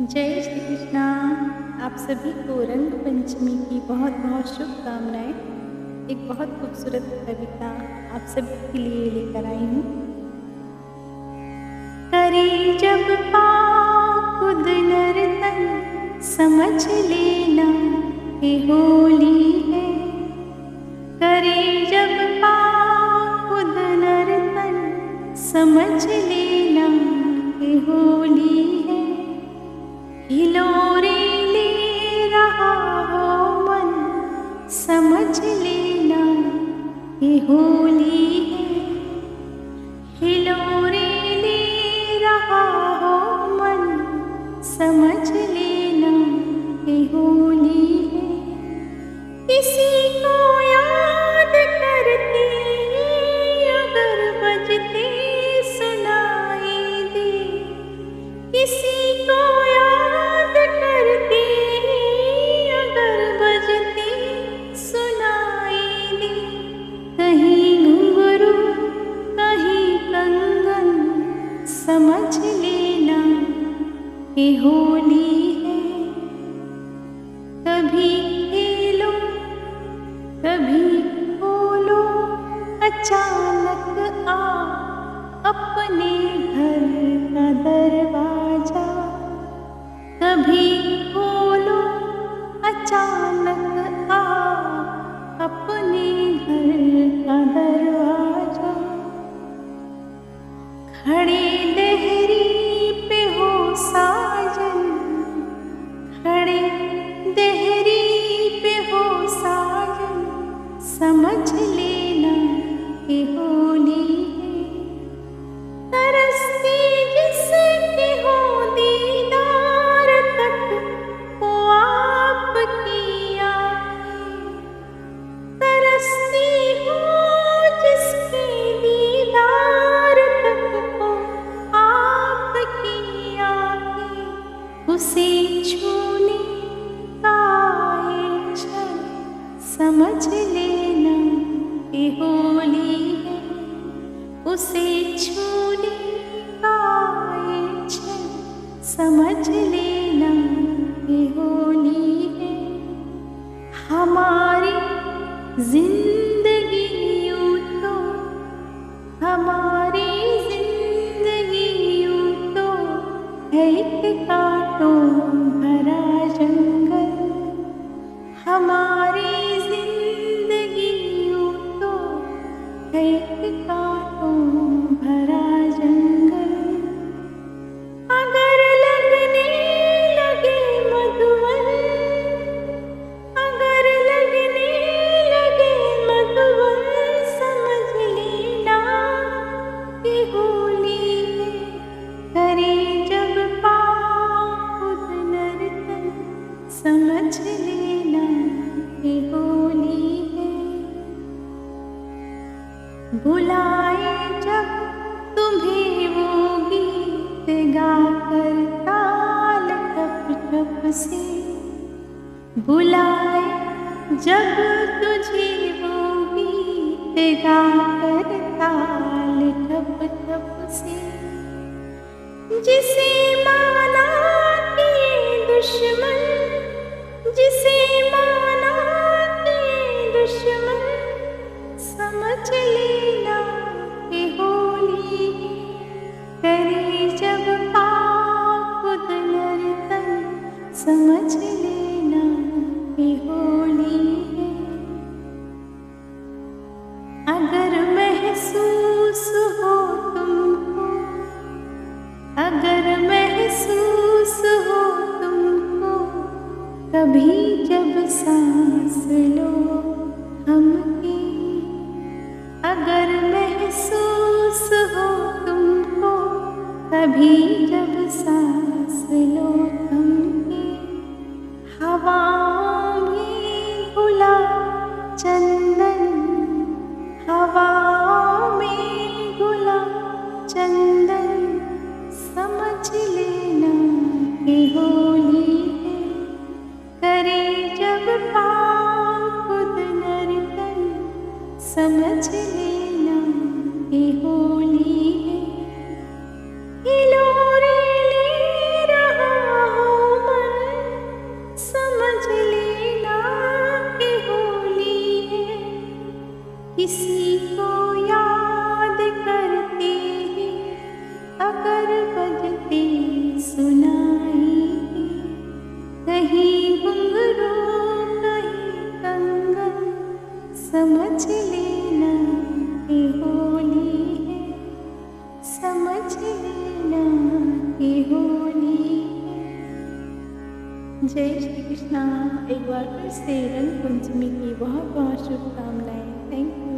जय श्री कृष्णा। आप सभी को रंग पंचमी की बहुत बहुत शुभकामनाएं। एक बहुत खूबसूरत कविता आप सभी के लिए लेकर आई हूँ। करे जब पाँव खुद नर्तन समझ लेना ये होली है। करे जब पाँव खुद नर्तन समझ लेना ये होली है। हिलोरे ले रहा हो मन समझ लेना ये होली है। हिलोरे ले रहा हो मन समझ लेना ये होली है। किसी को याद करते अगर बजते सुनाई दे, किसी को समझ लेना ये होली है। कभी खेलो कभी खोलो अचानक आ अपने घर का दरवाजा। कभी खोलो अचानक आ अपने घर का दरवाजा। खड़े देहरी पे हो साजन, खड़े देहरी पे हो साजन समझ लेना ये होली है। तरसती जिसकी हो दीदार तक वो आपकी आँखें, तरसती हो जिसकी दीदार उसे छूने का इच्छा समझ लेना ये होली है। उसे छूने का इच्छा समझ लेना ये होली है। हमारी जिंदगी यूं तो हमारी जिंदगी यूं तो है एक कांटों भरा जंगल। हमारी जिंदगी यूं तो है एक कांटों भरा जंगल। अगर लगने लगे मधुवन, अगर लगने लगे मधुवन समझ लेना ये होली है। करे जब समझ लेना ये होली है। बुलाए जब तुम्हें वो गीत गाकर ताल ठप ठप से, बुलाए जब तुझे वो गीत गाकर ताल ठप ठप से। जिसे माना कि दुश्मन, जिसे माना कि दुश्मन समझ लेना ये होली है। करे जब पाँव खुद नर्तन समझ लेना ये होली है। अगर महसूस हो तुमको, अगर महसूस हो तुमको कभी जब सांस लो हमकी, अगर महसूस हो तुमको कभी जब सांस लो हमकी। हवाओं में घुला चंदन, हवाओं में घुला चंदन समझ लेना ये होली है। करे जब पाँव खुद नर्तन समझ लेना ये होली है। हिलोरे ले रहा हो समझ लेना ये होली है, समझ लेना ये होली है। जय श्री कृष्णा। एक बार फिर से रंग पंचमी की बहुत बहुत शुभकामनाएं। Thank you.